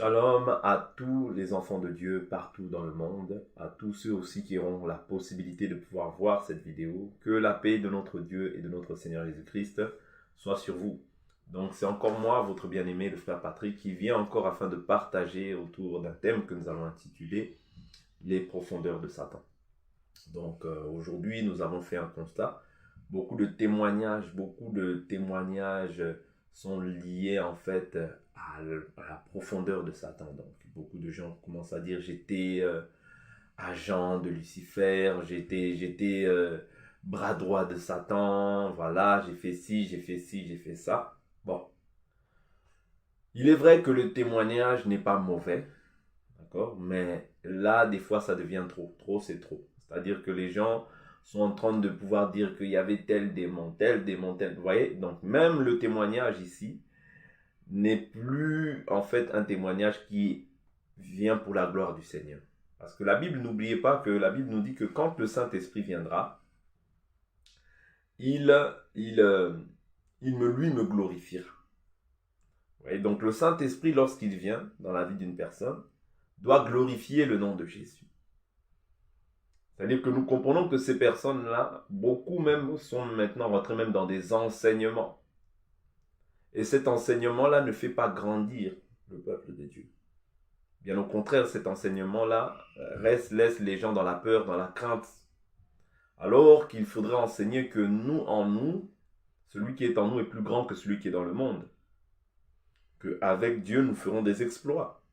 Shalom à tous les enfants de Dieu partout dans le monde, à tous ceux aussi qui auront la possibilité de pouvoir voir cette vidéo. Que la paix de notre Dieu et de notre Seigneur Jésus-Christ soit sur vous. Donc c'est encore moi, votre bien-aimé, le frère Patrick, qui vient encore afin de partager autour d'un thème que nous allons intituler « Les profondeurs de Satan ». Donc aujourd'hui, nous avons fait un constat. Beaucoup de témoignages sont liés en fait à la profondeur de Satan. Donc beaucoup de gens commencent à dire j'étais agent de Lucifer, j'étais bras droit de Satan, voilà, j'ai fait ci, j'ai fait ça. Bon, il est vrai que le témoignage n'est pas mauvais, d'accord, mais là des fois ça devient trop. Trop c'est trop. C'est-à-dire que les gens sont en train de pouvoir dire qu'il y avait tel démon, vous voyez. Donc même le témoignage ici n'est plus en fait un témoignage qui vient pour la gloire du Seigneur. Parce que la Bible, n'oubliez pas que la Bible nous dit que quand le Saint-Esprit viendra, lui me glorifiera. Vous voyez, donc le Saint-Esprit, lorsqu'il vient dans la vie d'une personne, doit glorifier le nom de Jésus. C'est-à-dire que nous comprenons que ces personnes-là, beaucoup même sont maintenant rentrées même dans des enseignements. Et cet enseignement-là ne fait pas grandir le peuple de Dieu. Bien au contraire, cet enseignement-là laisse les gens dans la peur, dans la crainte. Alors qu'il faudrait enseigner que nous, en nous, celui qui est en nous est plus grand que celui qui est dans le monde. Qu'avec Dieu, nous ferons des exploits.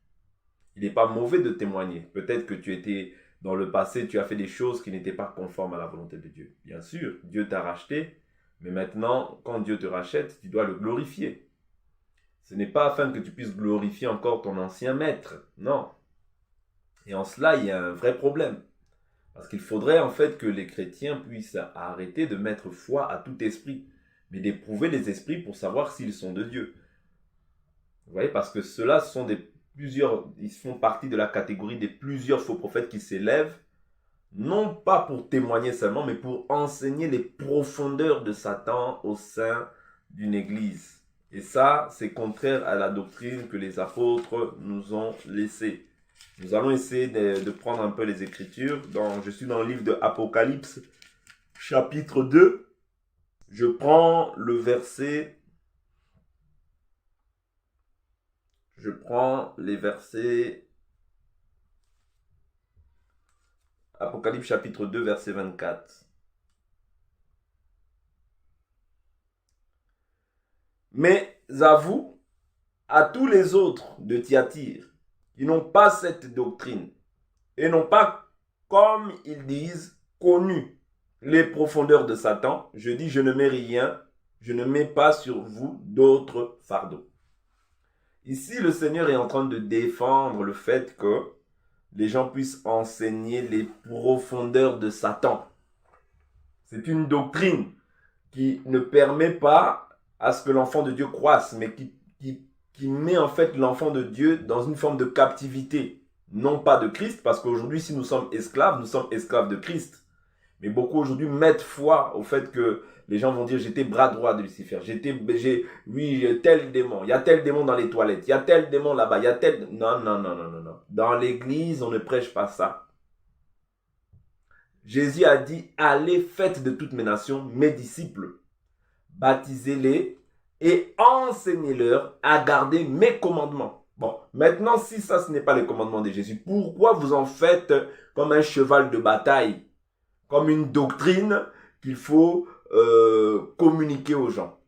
Il n'est pas mauvais de témoigner. Peut-être que tu étais dans le passé, tu as fait des choses qui n'étaient pas conformes à la volonté de Dieu. Bien sûr, Dieu t'a racheté, mais maintenant, quand Dieu te rachète, tu dois le glorifier. Ce n'est pas afin que tu puisses glorifier encore ton ancien maître, non. Et en cela, il y a un vrai problème. Parce qu'il faudrait en fait que les chrétiens puissent arrêter de mettre foi à tout esprit, mais d'éprouver les esprits pour savoir s'ils sont de Dieu. Vous voyez, parce que ceux-là sont ils font partie de la catégorie des plusieurs faux prophètes qui s'élèvent, non pas pour témoigner seulement, mais pour enseigner les profondeurs de Satan au sein d'une église. Et ça, c'est contraire à la doctrine que les apôtres nous ont laissée. Nous allons essayer de prendre un peu les Écritures. Je suis dans le livre de Apocalypse, chapitre 2. Je prends le verset... Je prends les versets... Apocalypse, chapitre 2, verset 24. Mais à vous, à tous les autres de Thyatire, qui n'ont pas cette doctrine, et n'ont pas, comme ils disent, connu les profondeurs de Satan, je dis, je ne mets rien, je ne mets pas sur vous d'autres fardeaux. Ici, le Seigneur est en train de défendre le fait que les gens puissent enseigner les profondeurs de Satan. C'est une doctrine qui ne permet pas à ce que l'enfant de Dieu croisse, mais qui met en fait l'enfant de Dieu dans une forme de captivité. Non pas de Christ, parce qu'aujourd'hui, si nous sommes esclaves de Christ. Mais beaucoup aujourd'hui mettent foi au fait que les gens vont dire j'étais bras droit de Lucifer, j'ai tel démon, il y a tel démon dans les toilettes, il y a tel démon là-bas, il y a tel... Non. Dans l'église, on ne prêche pas ça. Jésus a dit, allez, faites de toutes mes nations mes disciples, baptisez-les et enseignez-leur à garder mes commandements. Bon, maintenant, si ça, ce n'est pas les commandements de Jésus, pourquoi vous en faites comme un cheval de bataille, comme une doctrine qu'il faut communiquer aux gens?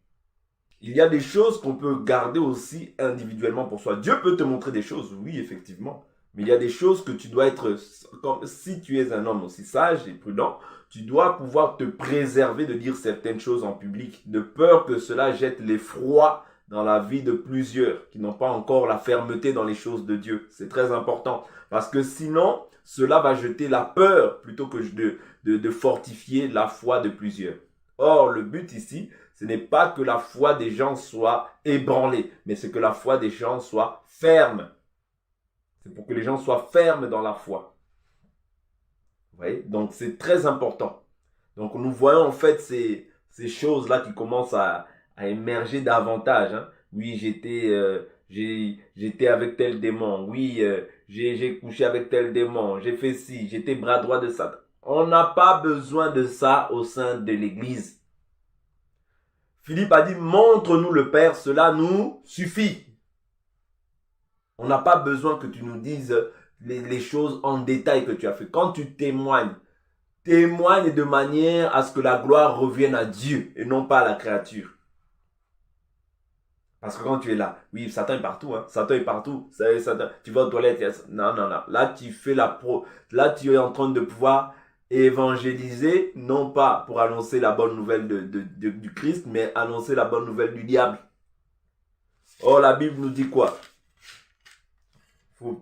Il y a des choses qu'on peut garder aussi individuellement pour soi. Dieu peut te montrer des choses, oui, effectivement. Mais il y a des choses que tu dois être, comme si tu es un homme aussi sage et prudent, tu dois pouvoir te préserver de dire certaines choses en public, de peur que cela jette l'effroi dans la vie de plusieurs qui n'ont pas encore la fermeté dans les choses de Dieu. C'est très important. Parce que sinon, cela va jeter la peur plutôt que de fortifier la foi de plusieurs. Or, le but ici, ce n'est pas que la foi des gens soit ébranlée, mais c'est que la foi des gens soit ferme. C'est pour que les gens soient fermes dans la foi. Vous voyez? Donc, c'est très important. Donc, nous voyons en fait ces choses-là qui commencent à émerger davantage. Hein. Oui, j'étais avec tel démon. Oui, j'ai couché avec tel démon. J'ai fait ci, j'étais bras droit de Satan. On n'a pas besoin de ça au sein de l'Église. Philippe a dit, montre-nous le Père, cela nous suffit. On n'a pas besoin que tu nous dises les choses en détail que tu as fait. Quand tu témoignes, témoigne de manière à ce que la gloire revienne à Dieu et non pas à la créature. Parce que quand tu es là, oui, Satan est partout, hein. Satan est partout. Satan, tu vas aux toilettes. Non. Là, tu fais là, tu es en train de pouvoir évangéliser, non pas pour annoncer la bonne nouvelle du Christ, mais annoncer la bonne nouvelle du diable. Or, la Bible nous dit quoi?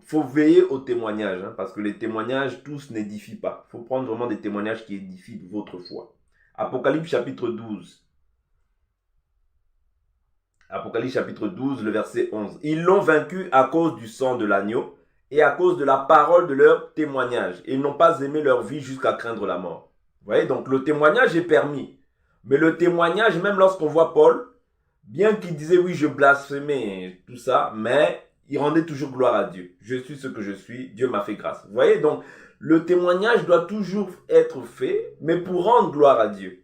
Faut veiller aux témoignages, hein, parce que les témoignages, tous n'édifient pas. Il faut prendre vraiment des témoignages qui édifient votre foi. Apocalypse chapitre 12. Apocalypse chapitre 12, le verset 11. Ils l'ont vaincu à cause du sang de l'agneau et à cause de la parole de leur témoignage. Ils n'ont pas aimé leur vie jusqu'à craindre la mort. Vous voyez, donc le témoignage est permis. Mais le témoignage, même lorsqu'on voit Paul, bien qu'il disait oui, je blasphémais, tout ça, mais il rendait toujours gloire à Dieu. Je suis ce que je suis, Dieu m'a fait grâce. Vous voyez, donc le témoignage doit toujours être fait, mais pour rendre gloire à Dieu.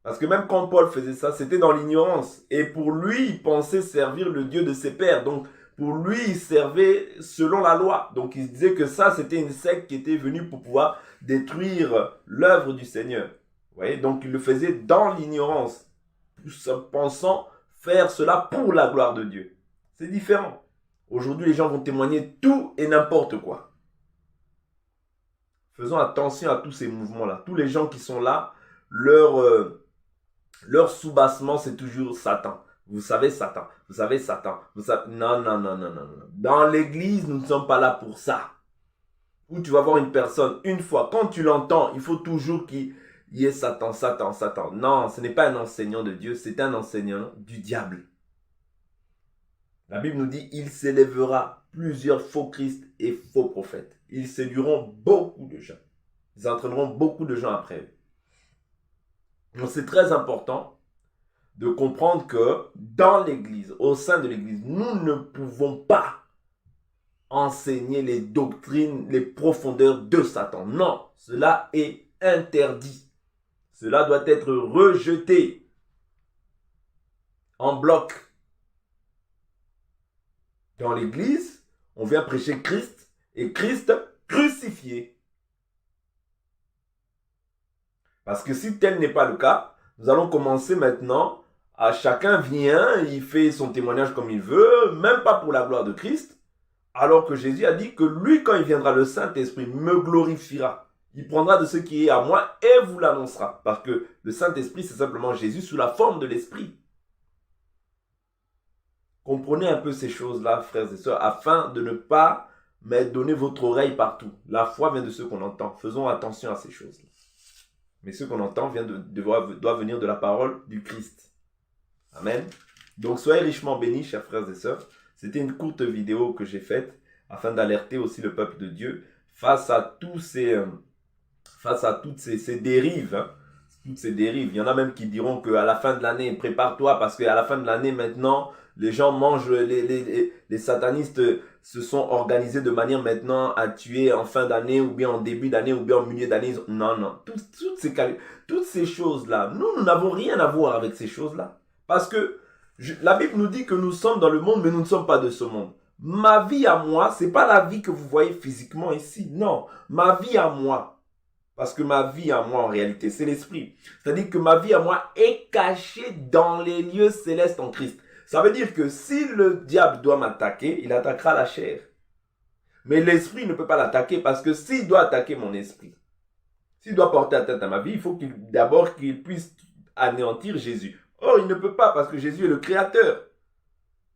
Parce que même quand Paul faisait ça, c'était dans l'ignorance. Et pour lui, il pensait servir le Dieu de ses pères. Donc, pour lui, il servait selon la loi. Donc, il disait que ça, c'était une secte qui était venue pour pouvoir détruire l'œuvre du Seigneur. Vous voyez, donc il le faisait dans l'ignorance, pensant faire cela pour la gloire de Dieu. C'est différent. Aujourd'hui, les gens vont témoigner tout et n'importe quoi. Faisons attention à tous ces mouvements-là. Tous les gens qui sont là, leur soubassement, c'est toujours Satan. Vous savez Satan. Vous savez Satan. Non. Dans l'église, nous ne sommes pas là pour ça. Où tu vas voir une personne, une fois, quand tu l'entends, il faut toujours qu'il y ait Satan. Non, ce n'est pas un enseignant de Dieu, c'est un enseignant du diable. La Bible nous dit, il s'élèvera plusieurs faux Christ et faux prophètes. Ils séduiront beaucoup de gens. Ils entraîneront beaucoup de gens après eux. Donc c'est très important de comprendre que dans l'église, au sein de l'église, nous ne pouvons pas enseigner les doctrines, les profondeurs de Satan. Non, cela est interdit. Cela doit être rejeté en bloc. Dans l'église, on vient prêcher Christ et Christ crucifié. Parce que si tel n'est pas le cas, nous allons commencer maintenant à chacun vient, il fait son témoignage comme il veut, même pas pour la gloire de Christ, alors que Jésus a dit que lui, quand il viendra, le Saint-Esprit me glorifiera. Il prendra de ce qui est à moi et vous l'annoncera. Parce que le Saint-Esprit, c'est simplement Jésus sous la forme de l'Esprit. Comprenez un peu ces choses-là, frères et sœurs, afin de ne pas donner votre oreille partout. La foi vient de ce qu'on entend. Faisons attention à ces choses-là. Mais ce qu'on entend doit venir de la parole du Christ. Amen. Donc soyez richement bénis, chers frères et sœurs. C'était une courte vidéo que j'ai faite afin d'alerter aussi le peuple de Dieu face à toutes ces dérives. Hein. Toutes ces dérives. Il y en a même qui diront qu'à la fin de l'année, prépare-toi parce qu'à la fin de l'année maintenant, les gens mangent, les satanistes se sont organisés de manière maintenant à tuer en fin d'année ou bien en début d'année ou bien en milieu d'année. Non. Toutes ces choses-là, nous n'avons rien à voir avec ces choses-là. Parce que la Bible nous dit que nous sommes dans le monde, mais nous ne sommes pas de ce monde. Ma vie à moi, ce n'est pas la vie que vous voyez physiquement ici. Non, ma vie à moi. Parce que ma vie à moi, en réalité, c'est l'esprit. C'est-à-dire que ma vie à moi est cachée dans les lieux célestes en Christ. Ça veut dire que si le diable doit m'attaquer, il attaquera la chair. Mais l'esprit ne peut pas l'attaquer parce que s'il doit attaquer mon esprit, s'il doit porter atteinte à ma vie, il faut d'abord qu'il puisse anéantir Jésus. Or, il ne peut pas parce que Jésus est le créateur.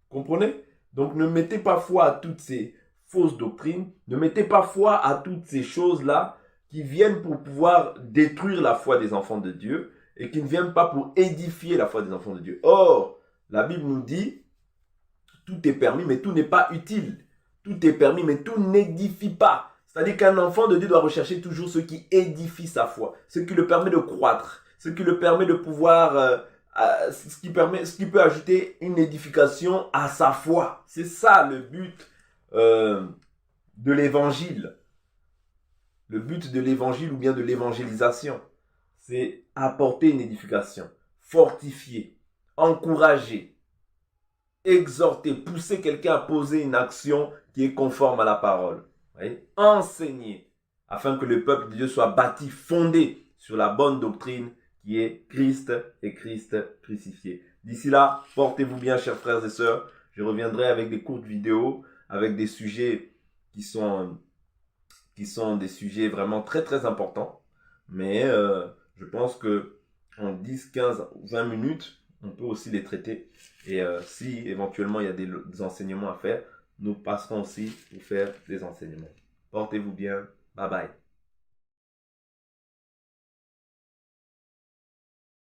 Comprenez? Donc, ne mettez pas foi à toutes ces fausses doctrines. Ne mettez pas foi à toutes ces choses-là qui viennent pour pouvoir détruire la foi des enfants de Dieu et qui ne viennent pas pour édifier la foi des enfants de Dieu. Or, la Bible nous dit, tout est permis, mais tout n'est pas utile. Tout est permis, mais tout n'édifie pas. C'est-à-dire qu'un enfant de Dieu doit rechercher toujours ce qui édifie sa foi, ce qui le permet de croître, ce qui le permet de pouvoir ce qui peut ajouter une édification à sa foi. C'est ça le but de l'évangile. Le but de l'évangile ou bien de l'évangélisation, c'est apporter une édification, fortifier, encourager, exhorter, pousser quelqu'un à poser une action qui est conforme à la parole. Enseigner, afin que le peuple de Dieu soit bâti, fondé sur la bonne doctrine qui est Christ et Christ crucifié. D'ici là, portez-vous bien, chers frères et sœurs. Je reviendrai avec des courtes vidéos, avec des sujets qui sont des sujets vraiment très très importants. Mais je pense que en 10, 15, 20 minutes, on peut aussi les traiter. Et si éventuellement il y a des enseignements à faire, nous passerons aussi pour faire des enseignements. Portez-vous bien. Bye bye.